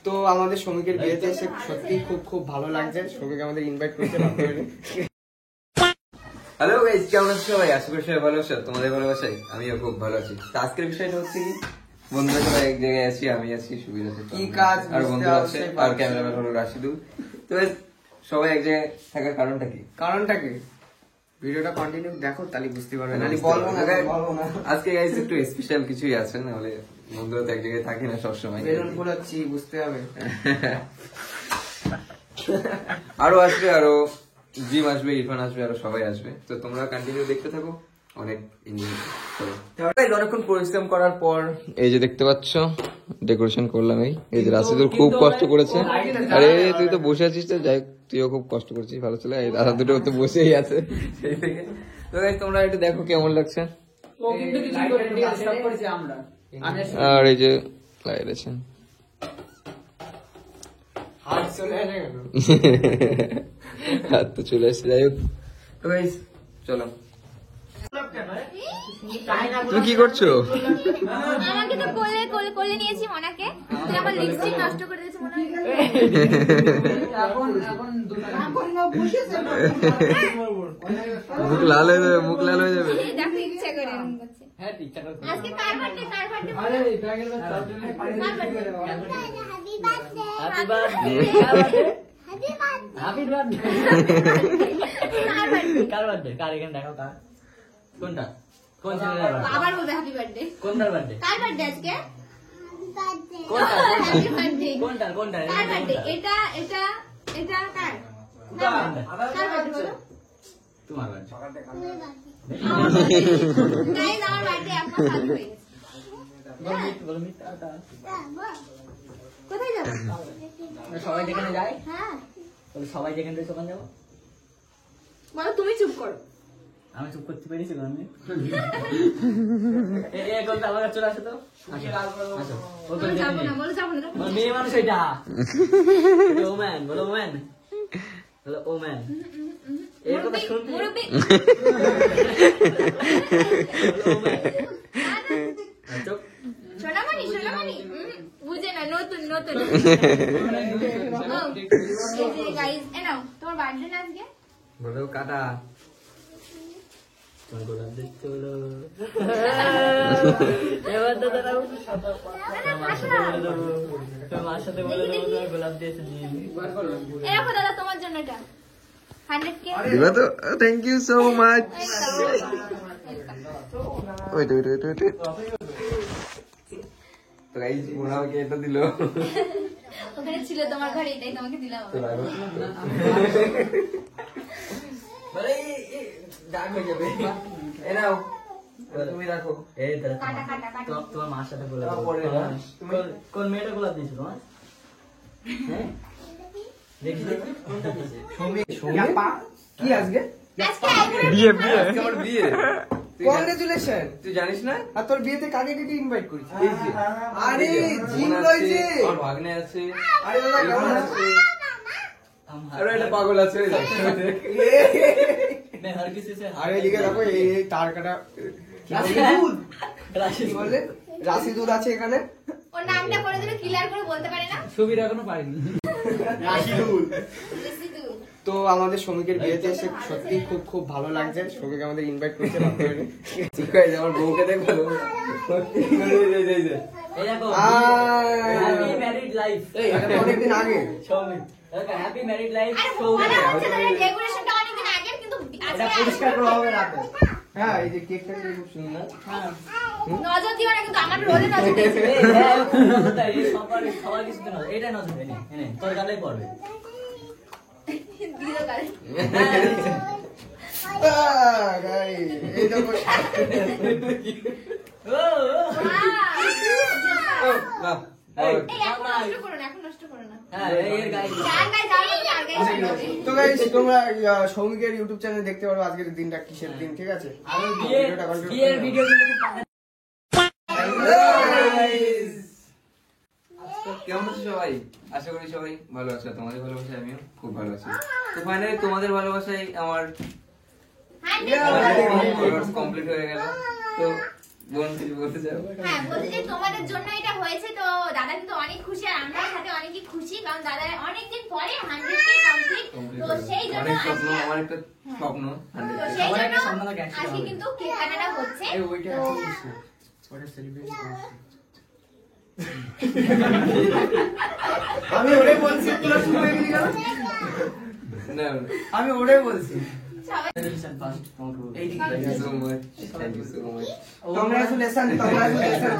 তো আমাদের শ্রমিকের বিয়েতে এসে সত্যি খুব খুব ভালো লাগছে। শ্রমিক আমাদের ইনভাইট করেছে। হ্যালো গাইস, কেমন আছো সবাই? আশা করি সবাই ভালো আছো। তোমাদের ভালোবাসাই আমিও খুব ভালো আছি। তো আজকের বিষয়টা হচ্ছে কি, বন্ধুরা সবাই এক জায়গায় আছি, আমি আছি, সুবীর আছে, কি কাজ আর বন্ধু আছে, আর ক্যামেরাম্যান হলো রাশিদুল। তো সবাই এক জায়গায় থাকার কারণটা কি? ভিডিওটা কন্টিনিউ দেখো, তাহলে বুঝতে পারবে। আজকে গাইস একটু স্পেশাল কিছুই আছে, নাহলে বন্ধুরা তো এক জায়গায় থাকে না সবসময়। বেলুন ফোলাচ্ছি, বুঝতে হবে। আরো আসবে, আরো জিম আসবে, ইরফান আসবে, আরো সবাই আসবে। তো তোমরা কন্টিনিউ দেখতে থাকো, অনেক অনেকক্ষণ পরিশ্রম করার পর এই যে দেখতে পাচ্ছ ডেকোরেশন করলাম। এই যে রাশিদুল খুব কষ্ট করেছে। আরে তুই তো বসে আছিস, তো যাই, তুইও খুব কষ্ট করছিস, ভালো ছিল। এই দাদা দুটো তো বসেই আছে সেই থেকে। তো তোমরা একটু দেখো কেমন লাগছে। আর এই যে লাইট আছে, হাত তো চলে আসছে। যাই হোক, তো গাইস চলো। তুমি কি করছো? আমাকে তো কোলে কোলে কোলে নিয়েছি মনাকে। তুই আমার লিপস্টিক নষ্ট করে দিয়েছিস মনে হয়। মুখ লাল হয়ে যাবে, মুখ লাল হয়ে যাবে। দেখো ইচ্ছা করে এরকম করছে। হ্যাঁ ইচ্ছা করে। আজকে কার বার্থডে? কার বার্থডে? আরে ব্যাগের মধ্যে happy birthday. Happy birthday. Happy birthday. কার বার্থডে? কার এখানে দেখাও কার। কোনটা? কোন ছেলের বার্থডে? আবার বলবে হ্যাপি বার্থডে। কোনটার বার্থডে? কার বার্থডে আজকে? কোনটা? Happy birthday. কোনটা? কোনটা? কার বার্থডে? এটা এটা এটা কার? কার বার্থডে বলো? তোমার বার্থডে। গাইস আমার বার্থডে আপনার সাথে হয়ে গেছে। বলো মিট কোথায় যাবো? সবাই যেখানে যায়। হ্যাঁ সবাই যেখানে যায় সেখানে যাবো। বলো তুমি চুপ করো। আমি চুপ করতে পেরেছি না। আমি এই কোনটা আমার চলে আসে তো। আসো বলো যাবো না, বলো যাবো না। মেয়ে মানুষ এটা। ও ম্যান, বলো ম্যান, বলো ও ম্যান। এই কথা শুনতে মুরব্বি। বলো ও ম্যান। চুপ। সোনামণি সোনামণি বুঝে না, নতুন নতুন। গাইস এ নাও তোমার বার্থডে না আজকে। বলো কাটা। গোলাপ দিচ্ছে বলো। এবার তো দাঁড়াও। মার সাথে বলে দেবো গোলাপ দিয়েছে। এই রাখো দাদা তোমার জন্য এটা 100k দিবা তো। Thank you so much. Wait wait wait wait. তো গাইস মোনা আমাকে এটা দিল। ওখানে ছিল তোমার ঘরে, এটাই তোমাকে দিলাম। বলে ডাক হয়ে যাবে। এ নাও তুমি রাখো। এই কাটা কাটা কাটা। তোমার মার সাথে গোলাপ। কোন মেয়েটা গোলাপ দিয়েছিল তোমার? হ্যাঁ দেখি দেখি কোনটা দিয়েছে? কি আজকে বিয়ে বিয়ে আমার বিয়ে। কংগ্রেচুলেশন। তুই জানিস না? আর তোর বিয়েতে কাকে কাকে ইনভাইট করেছিস? এই যে আরে জিম রয়েছে, আমার ভাগ্নে আছে, আরে দাদা কেমন আছে, हम আরে এটা পাগল আছে। मैं हर किसी से আরে এদিকে দেখো, এই এই তার কাটা राशि বললে রাশিদুল আছে এখানে। ওর নামটা করে দিলে ক্লিয়ার করে বলতে পারে না। সুবির এখনো পারিনি। রাশিদুল। রাশিদুল। তো আমাদের শ্রমিকের বিয়েতে এসে সত্যি খুব খুব ভালো লাগছে। শ্রমিক আমাদের ইনভাইট করেছে। আমার বউকে দেখো। এই দেখো আয়। Happy married life. এই এটা তো অনেকদিন আগে। সৌমিক দেখো হ্যাপি ম্যারিড লাইফ। আরে সৌমিক মনে হচ্ছে না ডেকোরেশনটা অনেকদিন আগের, কিন্তু এটা আজকে পরিষ্কার করা হবে রাতে। হ্যাঁ এই যে কেকটা খুব সুন্দর। নজর দিও না, কিন্তু আমার রোলে নজর দিয়েছে। এই হ্যাঁ নজরটা এই সবার কিছুতে নজর। এটা নজর দেনি এনে তোর গালেই পড়বে। দিও গালে। গাইস এই দেখো। ও না এই এখন নষ্ট করো না, এখন নষ্ট করো না। হ্যাঁ এর গাই গান গাই যাও না, আর গাই শোনাবে। তো গাইস তোমরা সৌমিকের ইউটিউব চ্যানেলে দেখতে পারো আজকের দিনটা কিসের দিন, ঠিক আছে? আর বিয়ের ভিডিও কেমন আছো সবাই? আশা করি সবাই ভালো আছো। তোমাদের ভালোবাসায় আমিও খুব ভালো আছি। তো ফাইনালি তোমাদের ভালোবাসায় আমার কমপ্লিট হয়ে গেল। তো বোন কিছু বলতে চাও? হ্যাঁ বলতে চাই তোমাদের জন্য কিন্তু অনেক খুশি আর আমরা সাথে অনেকই খুশি কারণ দাদা অনেকদিন পরে 100K কমপ্লিট তো সেই জন্য অনেক স্বপ্ন, আমার একটা স্বপ্ন তো সেই জন্য আজকে কিন্তু কেক কাটাটা হচ্ছে আমি ওটাই বলছি তোরা শুনে গেলি কেন? না, আমি ওটাই বলছি সবাই thank you so much. Thank you so much. Congratulation congratulation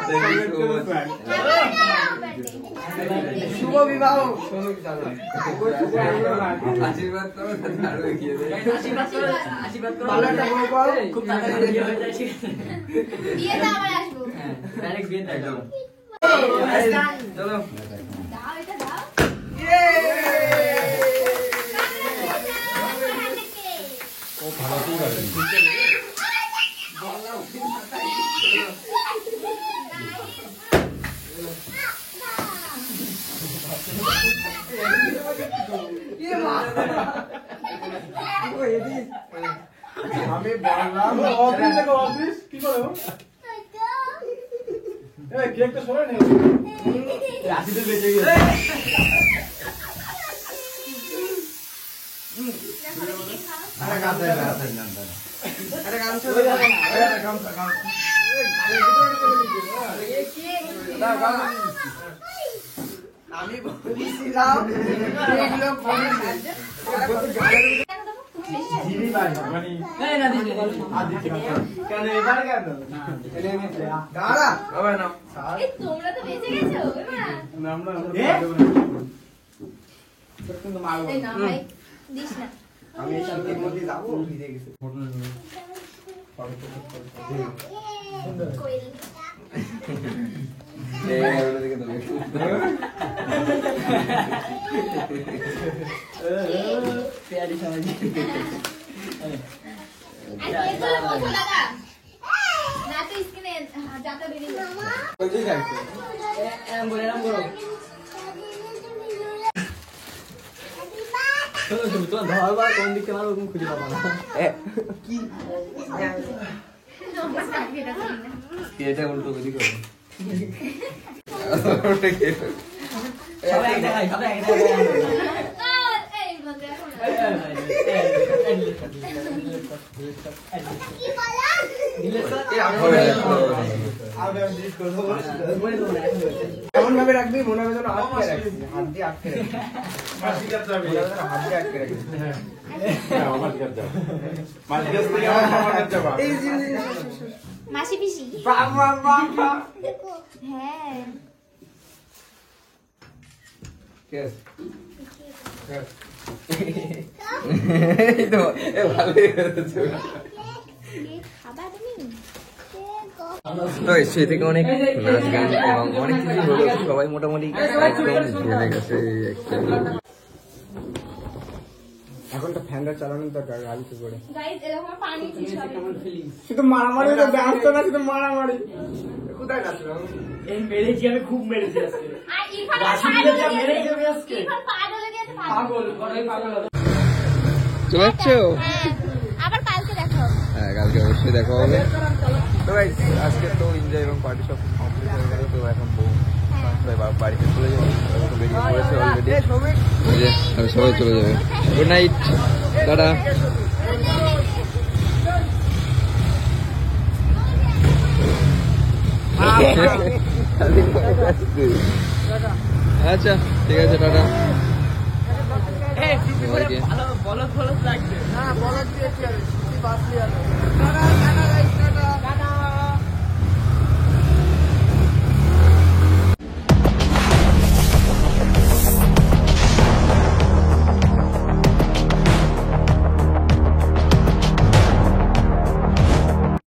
Thank you so much. শুভ বিবাহ সৌমিক জানা আশীর্বাদ করো তাতে আরো এগিয়ে দেয়। আশীর্বাদ করো। ভালো একটা বউ পাও। খুব তাড়াতাড়ি বিয়ে হয়ে যায়, ঠিক আছে? বিয়েতে আবার আসবো হ্যাঁ, direct বিয়ে দেয়। চলো দাও এটা দাও আমি বললাম অফিস থেকে অফিস কি করো এই কেকটা সরে নে রাশিদুল বেঁচে গেছে। আরে গামছা আরে গামছা আরে গামছা আমি বলেছিলাম এগুলো জিবি বাড়ি মানে এই না দিস না। কেন এবার কেন দাঁড়া আবার না এই তোমরা তো বেঁচে গেছো এবার আমরা কিন্তু মারবো এই না ভাই দিস না আমি এই শান্তির মধ্যে যাবো ভিজে গেছে কোয়েল এই ওটা দিকে দাও। পেয়ারি সবাই। আর এগুলো বসো দাদা না তো স্কিনে যাতা বেরিয়ে যাবে ওই যে যাইছে এরম করো, এরম করো। শোনো, তুমি তোমার ধরবার কোন দিকে মারো ওরকম খুঁজে পাবা না। এটা উল্টো করে করো। ওটা কি? সবাই এক জায়গায়, সবাই এক জায়গায়। এই বন্ধু এখন এই, কি বলা ডিলেট কর। আমি ডিট করবো বলে দেবো না, এখন বলছি। এমন ভাবে রাখবি মনে হবে যেন আটকে রাখবি হাত দিয়ে আটকে রাখবি মাসিকার যাবে মনে হবে যেন হাত দিয়ে আটকে রাখবি এই যে মাসি পিসি বাবা বাবা হ্যাঁ Yes. এই তো এ ভালোই হয়েছে। খাবার তুমি তো সেই থেকে অনেক নাচ গান এবং অনেক কিছু হলো, সবাই মোটামুটি একদম জেনে গেছে actually। এখন তো ফ্যানটা চালানোর দরকার গাড়িতে করে গাইস এরকম পানি ছিল শুধু মারামারি তো ডান্স তো না শুধু মারামারি কোথায় নাচলো এই মেরেছি, আমি খুব মেরেছি আজকে। আর ইরফান রাশিদুলের যা মেরে দেবে আজকে। ইরফান পাগল হয়ে গেছে পাগল, বড়ই পাগল হবে। চলে যাচ্ছো? হ্যাঁ আবার কালকে দেখো হ্যাঁ, কালকে অবশ্যই দেখা হবে। তো guys, আজকে তো এনজয় এবং পার্টি সব কমপ্লিট হয়ে গেল। তো এখন বউ বাড়িতে চলে যাবে, তো বেরিয়ে পড়েছে অলরেডি। সবাই চলে যাবে। Good night, tata. আচ্ছা ঠিক আছে, টাটা।